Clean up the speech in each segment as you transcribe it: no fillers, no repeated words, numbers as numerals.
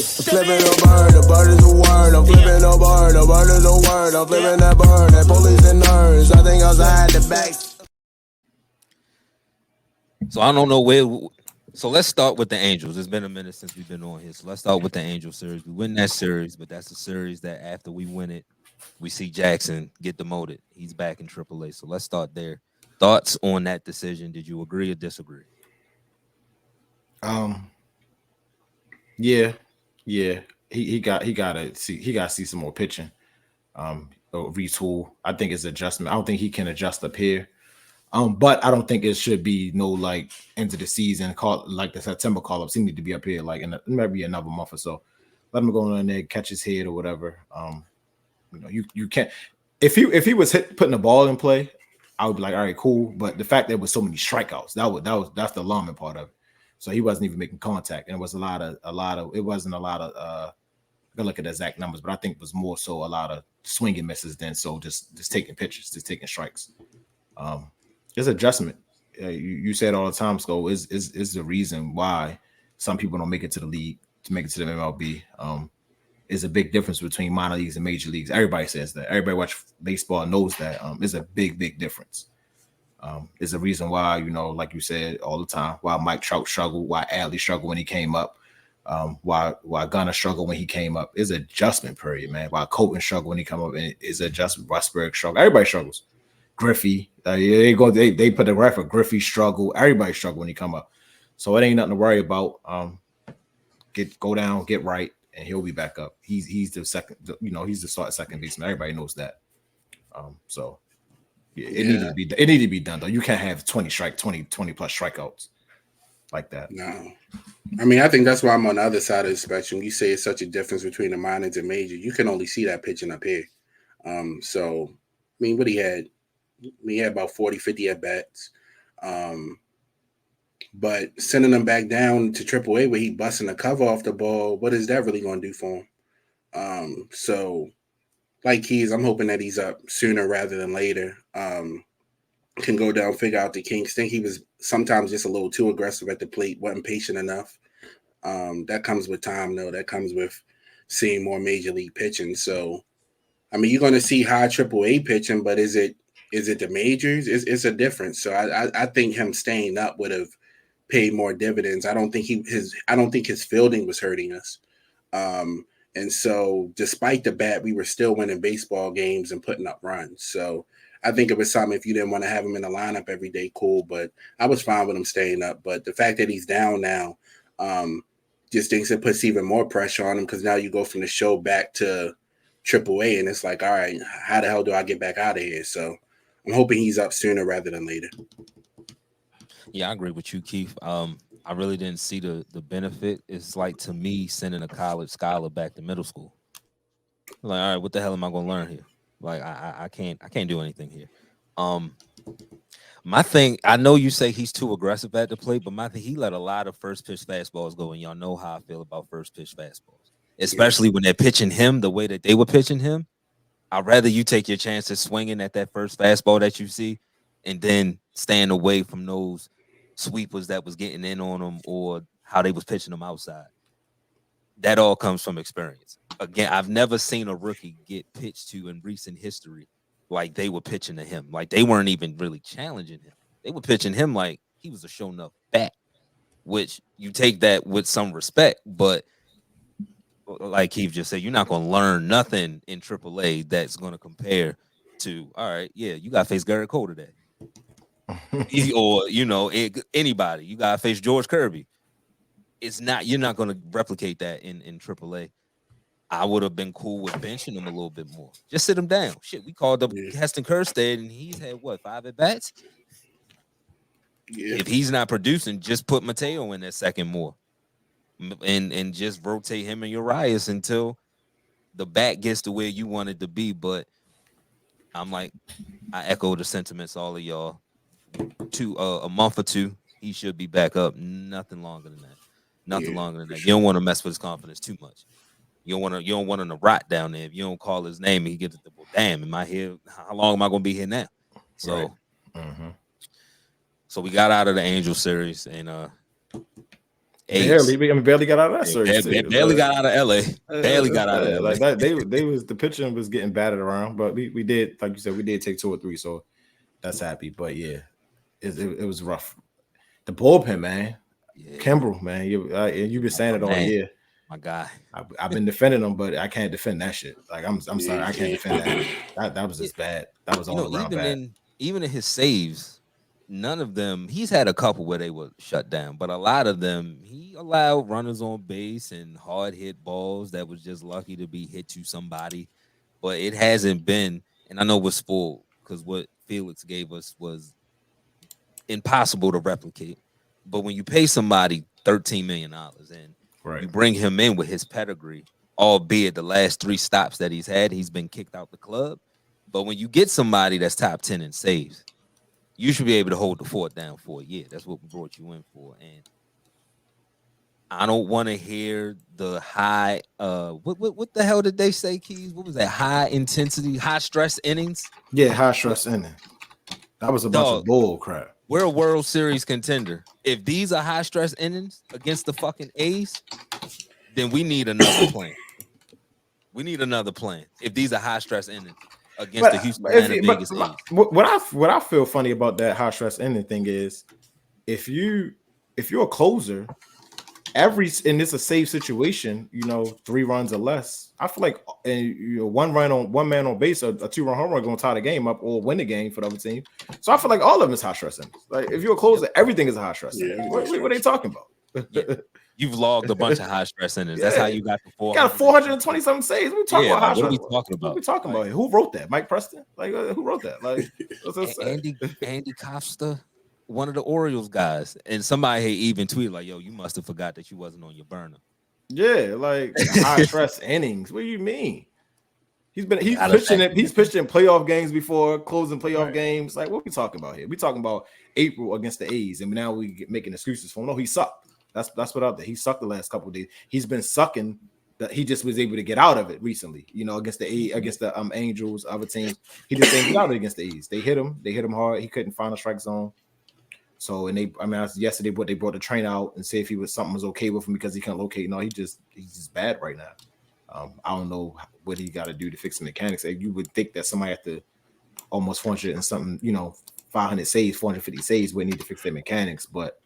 Flipping a bird, the bird is a word. I'm flipping a bird, the bird is a word. I'm flipping that bird, that police and nerds. I think outside the back. So I don't know where. So let's start with the Angels. It's been a minute since we've been on here. So let's start with the Angel series. We win that series, but that's the series that after we win it, we see Jackson get demoted. He's back in AAA. So let's start there. Thoughts on that decision? Did you agree or disagree? Yeah, yeah. He gotta see some more pitching. Retool. I think it's adjustment. I don't think he can adjust up here. But I don't think it should be no like into the season call like the September call ups. He need to be up here like in maybe another month or so. Let him go in there, catch his head or whatever. You can't if he was putting the ball in play, I would be like, all right, cool. But the fact there was so many strikeouts, that's the alarming part of it. So he wasn't even making contact, and it was a lot of it wasn't a lot of I look at the exact numbers, but I think it was more so a lot of swinging misses than so just taking pitches, just taking strikes. It's adjustment. You say it all the time, Sko, is the reason why some people don't make it to the league, to make it to the MLB. Is a big difference between minor leagues and major leagues. Everybody says that. Everybody watch baseball knows that. It's a big difference. Is the reason why, like you said all the time, why Mike Trout struggled, why Adley struggled when he came up, why Gunnar struggled when he came up. Is adjustment period, man. Why Colton struggled when he come up, and is adjustment. Why Sprague struggled. Everybody struggles. Griffey, they put the record. Griffey struggle. Everybody struggle when he come up. So it ain't nothing to worry about. Go down, get right, and he'll be back up. He's the second. He's the start second baseman. Everybody knows that. So yeah, it needed to be done though. You can't have 20 plus strikeouts like that. No. I mean, I think that's why I'm on the other side of the spectrum. You say it's such a difference between the minors and major. You can only see that pitching up here. So I mean, what he had about 40, 50 at bats. But sending him back down to AAA where he busting the cover off the ball, what is that really going to do for him? So, like Keys, I'm hoping that he's up sooner rather than later. Can go down, figure out the kinks. Think he was sometimes just a little too aggressive at the plate, wasn't patient enough. That comes with time, though. That comes with seeing more major league pitching. So, I mean, you're going to see high AAA pitching, but is it the majors? It's a difference. So I think him staying up would have paid more dividends. I don't think his fielding was hurting us. And so despite the bat, we were still winning baseball games and putting up runs. So I think it was something, if you didn't want to have him in the lineup every day, cool. But I was fine with him staying up. But the fact that he's down now just thinks it puts even more pressure on him, because now you go from the show back to AAA, and it's like, all right, how the hell do I get back out of here? So I'm hoping he's up sooner rather than later. Yeah, I agree with you, Keith. I really didn't see the benefit. It's like, to me, sending a college scholar back to middle school. Like, all right, what the hell am I going to learn here? Like, I can't do anything here. My thing, I know you say he's too aggressive at the plate, but my thing, he let a lot of first pitch fastballs go, and y'all know how I feel about first pitch fastballs, especially when they're pitching him the way that they were pitching him. I'd rather you take your chances swinging at that first fastball that you see, and then staying away from those sweepers that was getting in on them, or how they was pitching them outside. That all comes from experience. Again, I've never seen a rookie get pitched to in recent history like they were pitching to him. Like, they weren't even really challenging him. They were pitching him like he was a show enough bat, which you take that with some respect. But like Keith just said, you're not going to learn nothing in AAA that's going to compare to, all right, yeah, you got to face Garrett Cole today. Or, anybody. You got to face George Kirby. You're not going to replicate that in AAA. I would have been cool with benching him a little bit more. Just sit him down. Shit, we called up Heston Kjerstad, and he's had, 5 at-bats? Yeah. If he's not producing, just put Mateo in that second more. And just rotate him and Urias until the bat gets to where you want it to be. But I'm like, I echo the sentiments, all of y'all. A month or two, he should be back up. Nothing longer than that. Nothing longer than that. Sure. You don't want to mess with his confidence too much. You don't want him to rot down there. If you don't call his name, he gets the damn. Am I here? How long am I going to be here now? So, right. So we got out of the Angel series, and Ace. Barely got out of that series. Barely got out of LA. Barely got out of LA. Like that, they was the pitching was getting batted around, but we did, like you said, we did take 2 or 3, so that's happy. But yeah, it was rough. The bullpen, man. Yeah. Kimbrel, man, you've been saying it all year. My guy. I've been defending him, but I can't defend that shit. Like I'm sorry, I can't defend that. That was just bad. That was all around bad. Even in his saves, none of them. He's had a couple where they were shut down, but a lot of them he allowed runners on base and hard hit balls that was just lucky to be hit to somebody. But it hasn't been, and I know we're spoiled because what Felix gave us was impossible to replicate. But when you pay somebody $13 million and you bring him in with his pedigree, albeit the last 3 stops that he's had, he's been kicked out the club. But when you get somebody that's top 10 in saves, you should be able to hold the fort down for a year. That's what we brought you in for. And I don't want to hear the high. What the hell did they say, Keys? What was that? High intensity, high stress innings? Yeah, high stress inning. That was a bunch of bull crap. We're a World Series contender. If these are high stress innings against the fucking A's, then we need another plan. We need another plan. If these are high stress innings against the Houston Vegas A's. What I feel funny about that high stress inning thing is if you're a closer, and it's a safe situation, 3 runs or less. I feel like one man on base, a 2-run home run going to tie the game up or win the game for the other team. So I feel like all of them is high stress innings. Like if you're a closer, everything is a high stress inning. What are they talking about? Yeah. You've logged a bunch of high stress innings. That's how you got the 420 something saves. We talking about high stress. What are we talking about? What are we talking about here? Who wrote that? Mike Preston? Like who wrote that? Like Andy Costa. One of the Orioles guys, and somebody even tweeted like, "Yo, you must have forgot that you wasn't on your burner." Yeah, like high stress innings. What do you mean? He's pitching in playoff games before, closing playoff games. Like, what we talking about here? We talking about April against the A's, and now we making excuses for him. No, he sucked. That's what out there. He sucked the last couple of days. He's been sucking. That he just was able to get out of it recently. Against the Angels, other teams. He just didn't get out of it against the A's. They hit him hard. He couldn't find a strike zone. So, yesterday, they brought the train out and see if something was okay with him because he can't locate. No, he's just bad right now. I don't know what he got to do to fix the mechanics. Like, you would think that somebody at the almost 400 and something, 500 saves, 450 saves would need to fix their mechanics. But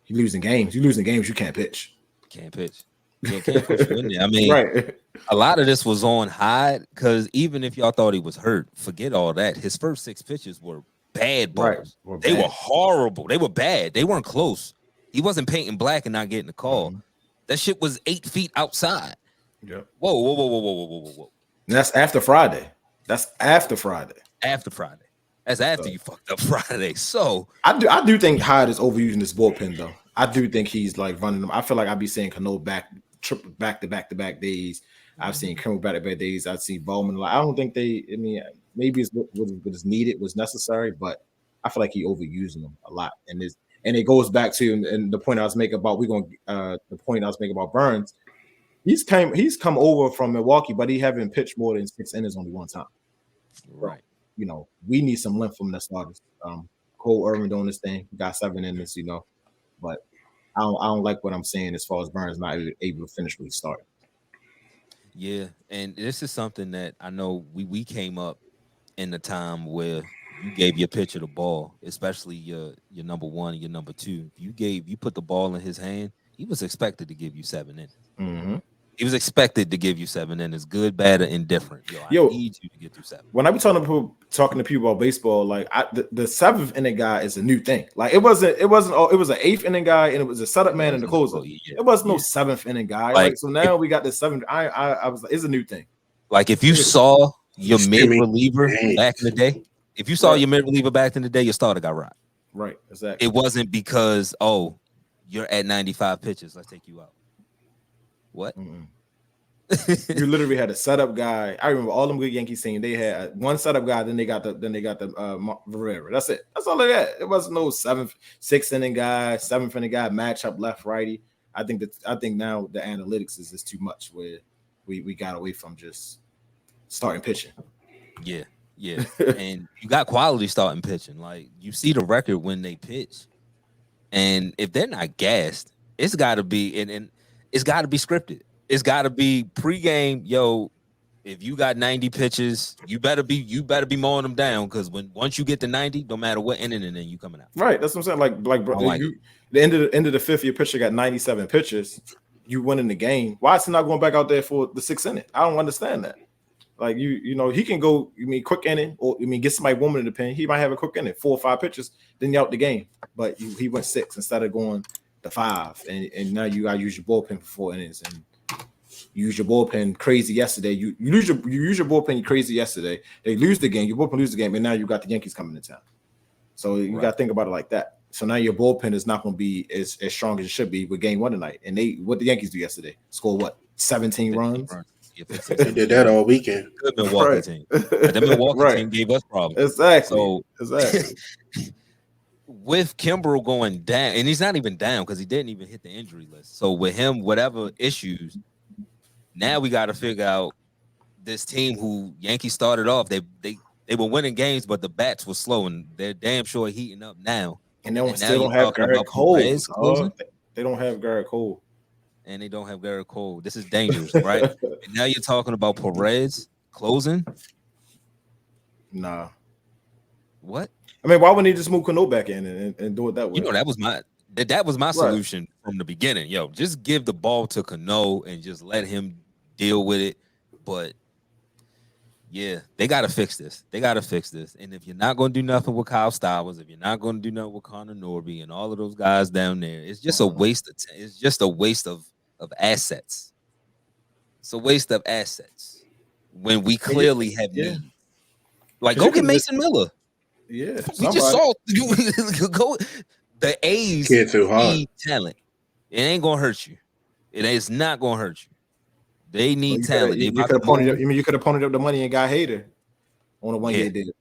you're losing games. You can't pitch. Can't pitch. Yeah, can't pitch. I mean, right. A lot of this was on Hyde because even if y'all thought he was hurt, forget all that. His first 6 pitches were bad balls. Right. They were horrible. They were bad. They weren't close. He wasn't painting black and not getting the call. Mm-hmm. That shit was 8 feet outside. Yeah. Whoa. And that's after Friday. That's after you fucked up Friday. So I do think Hyde is overusing this bullpen though. I do think he's like running them. I feel like I'd be seeing Cano back to back days. I've seen Kimmel back to back days. I've seen Bowman. I don't think maybe it's what is needed, was necessary, but I feel like he overusing them a lot. And it goes back to and the point I was making about Burns. He's come over from Milwaukee, but he haven't pitched more than 6 innings only one time. Right. We need some length from the starters. Cole Irvin doing this thing, got 7 innings, but I don't like what I'm saying as far as Burns not able to finish what he started. Yeah, and this is something that I know we came up in the time where you gave your pitcher the ball, especially your number 1 and your number 2. You put the ball in his hand, he was expected to give you 7 innings. Mm-hmm. He was expected to give you 7 innings, good, bad, or indifferent. I need you to get through 7. When I be talking to people about baseball, like the 7th inning guy is a new thing. Like it was an 8th inning guy and it was a setup man and the closer. It was no 7th inning guy. Like so now we got the 7th. I was like, it's a new thing. Like if you saw your mid reliever back in the day, your starter got rocked. Right, exactly. It wasn't because you're at 95 pitches. Let's take you out. What? You literally had a setup guy. I remember all them good Yankees team. They had one setup guy. Then they got the Rivera. That's it. That's all they had. It wasn't no 7th, 6th inning guy, 7th inning guy matchup left righty. I think now the analytics is just too much. Where we got away from just starting pitching. Yeah, and you got quality starting pitching. Like you see the record when they pitch, and if they're not gassed. It's got to be and it's got to be scripted. It's got to be pregame. Yo, if you got 90 pitches, you better be mowing them down because once you get to 90, no matter what inning and then you coming out. Right, that's what I'm saying. Like bro, the end of the fifth, your pitcher got 97 pitches. You winning the game. Why is he not going back out there for the sixth inning? I don't understand that. Like you know, he can go. You mean quick inning, or get somebody warming in the pen. He might have a quick inning, 4 or 5 pitches, then you out the game. But he went 6 instead of going to 5, and now you got to use your bullpen for 4 innings and. You use your bullpen crazy yesterday. You use your bullpen crazy yesterday. They lose the game. Your bullpen lose the game, and now you got the Yankees coming to town. So you got to think about it like that. So now your bullpen is not going to be as strong as it should be with game 1 tonight. And what the Yankees do yesterday? Score what? 17 runs. They did that all weekend. Good Milwaukee team. But the Milwaukee team gave us problems. Exactly. With Kimbrel going down, and he's not even down because he didn't even hit the injury list. So with him, whatever issues. Now we got to figure out this team who Yankees started off. They were winning games, but the bats were slow, and they're damn sure heating up now. And they still don't have Garrett Cole. They don't have Garrett Cole. And they don't have Garrett Cole. This is dangerous, right? And now you're talking about Perez closing? Nah. What? I mean, why wouldn't he just move Cano back in and do it that way? You know, that was my solution from the beginning. Yo, just give the ball to Cano and just let him deal with it. But yeah, they got to fix this. And if you're not going to do nothing with Kyle Stowers, if you're not going to do nothing with Connor Norby and all of those guys down there, it's just a waste of it's just a waste of assets. It's a waste of assets when we clearly have need. Like, go get Mason Miller. Yeah, we just saw go. The A's need talent. It ain't gonna hurt you. It is not gonna hurt you. They need talent. You could have ponied up the money and got Hader on a 1-year deal.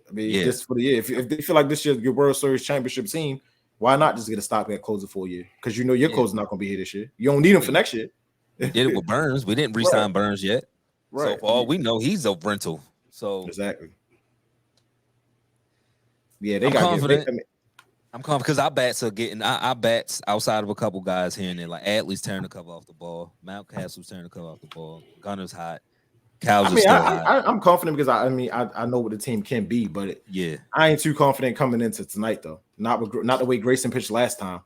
I mean, just for the year. If they feel like this year your World Series championship team, why not just get a stopgap closer for a year? Because you know your closer's not gonna be here this year. You don't need him for next year. We did it with Burns. We didn't re-sign Burns yet. Right. So for all we know, he's a rental. So exactly. Yeah, they I'm got confident. I'm confident because our bats are getting our bats outside of a couple guys here and there. Like Adley's tearing the cover off the ball. Mountcastle's tearing the cover off the ball. Gunner's hot. Cows are still hot. I'm confident because I know what the team can be, but I ain't too confident coming into tonight though. Not the way Grayson pitched last time,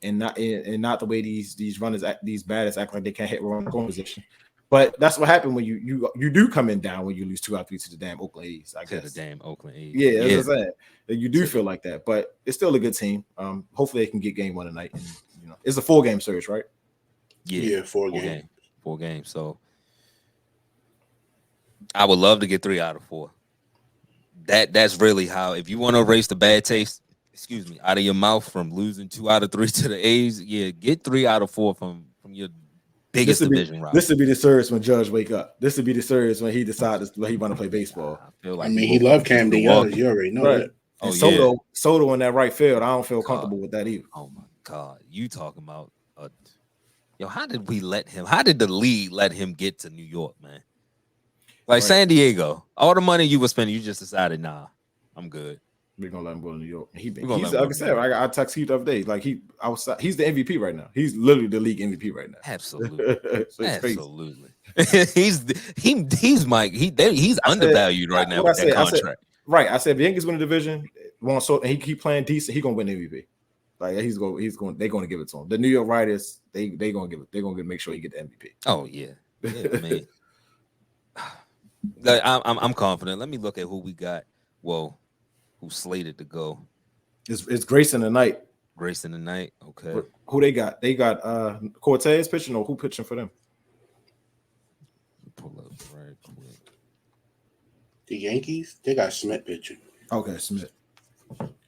and not the way these runners these batters act like they can't hit run scoring position. But that's what happened when you do come in down when you lose 2 out of 3 to the damn Oakland A's. I guess the damn Oakland A's. Yeah, that's what I'm saying. You do feel like that, but it's still a good team. Hopefully they can get game 1 tonight. And, it's a 4-game series, right? Yeah, 4 games. 4 games. So I would love to get 3 out of 4. That's really how. If you want to erase the bad taste, out of your mouth from losing 2 out of 3 to the A's, get 3 out of 4 from your biggest division rival. This would be the series when Judge wake up. This would be the series when he decides when he want to play baseball. I mean, he loved Camden Yards. You already know that. Soto in that right field. I don't feel comfortable with that either. Oh my God, you talking about? How did we let him? How did the league let him get to New York, man? Like San Diego, all the money you were spending, you just decided, nah, I'm good. We're gonna let him go to New York. He's like I said, I text you the other day. Like he's the MVP right now. He's literally the league MVP right now. Absolutely, absolutely. he's Mike. He's undervalued right now with that contract. I said if the Yankees win the division, and he keep playing decent, he's gonna win MVP. Like they're gonna give it to him. The New York Riders, they gonna give it. They're gonna make sure he get the MVP. Oh yeah, man. I'm confident. Let me look at who we got. Whoa. Who's slated to go? It's Grayson tonight. Okay. Who they got? They got Cortez pitching, or who pitching for them? Pull up right quick. The Yankees, they got Smith pitching. Okay, Smith.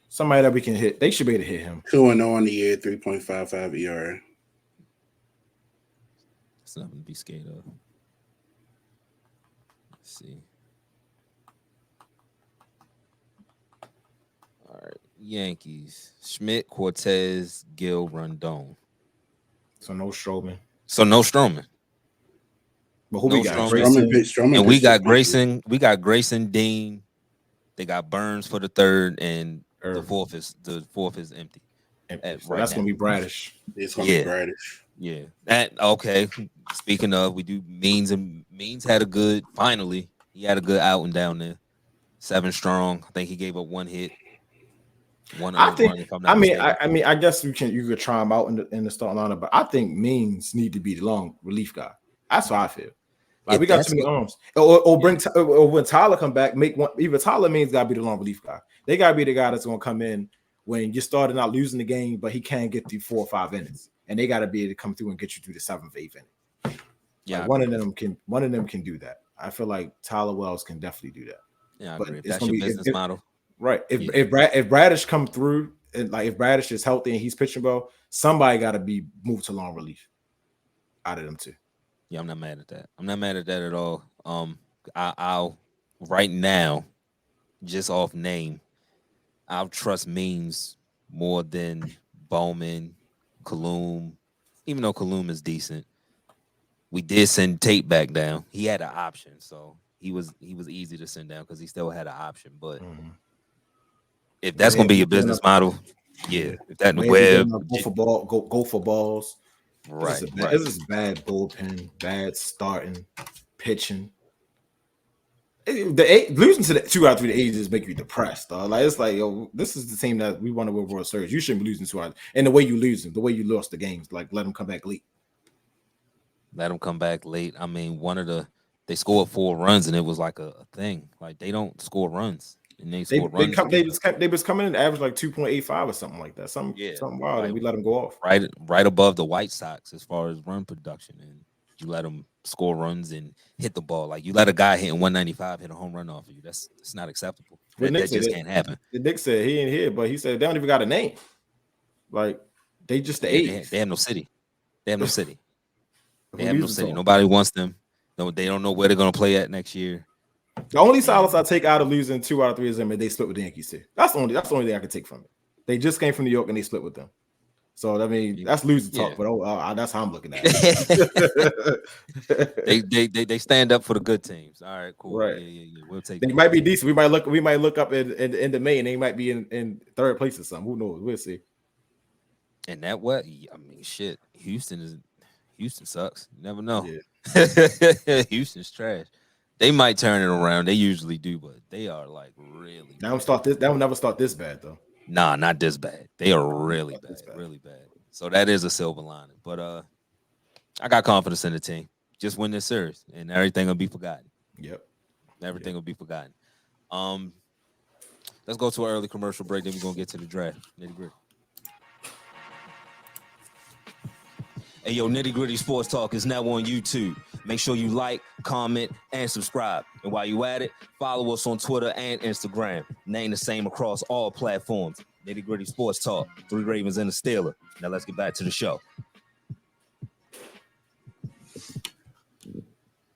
Somebody that we can hit. They should be able to hit him. 2-0 on the year, 3.55 ERA. It's nothing to be scared of. Let's see. All right, Yankees: Schmidt, Cortez, Gill, Rondon. So no Stroman. But who we got? Stroman, and we got Grayson. We got Grayson, Dean. They got Burns for the 3rd, and the fourth is empty. And At so right that's now. gonna be Bradish. It's gonna be Bradish. Yeah. That okay. Speaking of, we do Means, and Means had a good. Finally, he had a good outing down there. 7 strong. I think he gave up 1 hit. One I earned think. run, if I'm not mistaken. I guess you could try him out in the starting lineup, but I think Means need to be the long relief guy. That's what I feel. Like, If we got that's too many what- arms. Or bring or when Tyler come back, make one. Either Tyler Means got to be the long relief guy. They got to be the guy that's gonna come in when you're starting out losing the game, but he can get through 4 or 5 innings, and they got to be able to come through and get you through the 7th, 8th inning. Yeah, Like, one of them can do that. I feel like Tyler Wells can definitely do that. Yeah, I But agree. If it's that's gonna your be business model. right. If Yeah. if Bradish come through, and like if Bradish is healthy and he's pitching well, somebody got to be moved to long relief out of them too. Yeah, I'm not mad at that. I'm not mad at that at all. I'll right now, just off name, I'll trust Means more than Bowman, Kaloum. Even though Kaloum is decent, we did send Tate back down. He had an option, so he was easy to send down because he still had an option. But if that's gonna be your business model, yeah. If that Webb, go for ball, go for balls. right, This is bad bullpen, bad starting, pitching. Losing to the 2 out of 3 the A's make you depressed, dog. Like, it's like, yo, this is the team that we want to win World Series. You shouldn't be losing 2 out. And the way you lose them, the way you lost the games, like let them come back late. Let them come back late. I mean, they scored 4 runs and it was like a thing. Like, they don't score runs. And they scored runs. They was coming in average like 2.85 or something like that. Something wild, like, and we let them go off. Right above the White Sox as far as run production. And you let them score runs and hit the ball. Like, you let a guy hitting 195 hit a home run off of you. That's not acceptable. That just can't happen. The Nick said he ain't here, but he said they don't even got a name. Like, they just the A's. They have no city. They have no city. Who They have no uses city. them? Nobody wants them. No, they don't know where they're gonna play at next year. The only solace I take out of losing 2 out of 3 of them is they split with the Yankees too. That's the only thing I can take from it. They just came from New York and they split with them. So I mean, that's losing talk, but that's how I'm looking at it. They stand up for the good teams. All right, cool. Right. Yeah. We'll take. They might be decent. We might look up in the end of May and they might be in 3rd place or something. Who knows? We'll see. And that what? I mean, shit. Houston sucks. You never know. Yeah. Houston's trash. They might turn it around. They usually do, but they are like really. That will never start this bad though. Nah, not this bad. They are really bad, really bad. So that is a silver lining. But I got confidence in the team. Just win this series, and everything will be forgotten. Yep. Everything will be forgotten. Let's go to an early commercial break. Then we're gonna get to the draft. Nitty Gritty. Hey, yo, Nitty Gritty Sports Talk is now on YouTube. Make sure you like, comment, and subscribe. And while you at it, follow us on Twitter and Instagram. Name the same across all platforms. Nitty Gritty Sports Talk. 3 Ravens and a Steeler. Now let's get back to the show.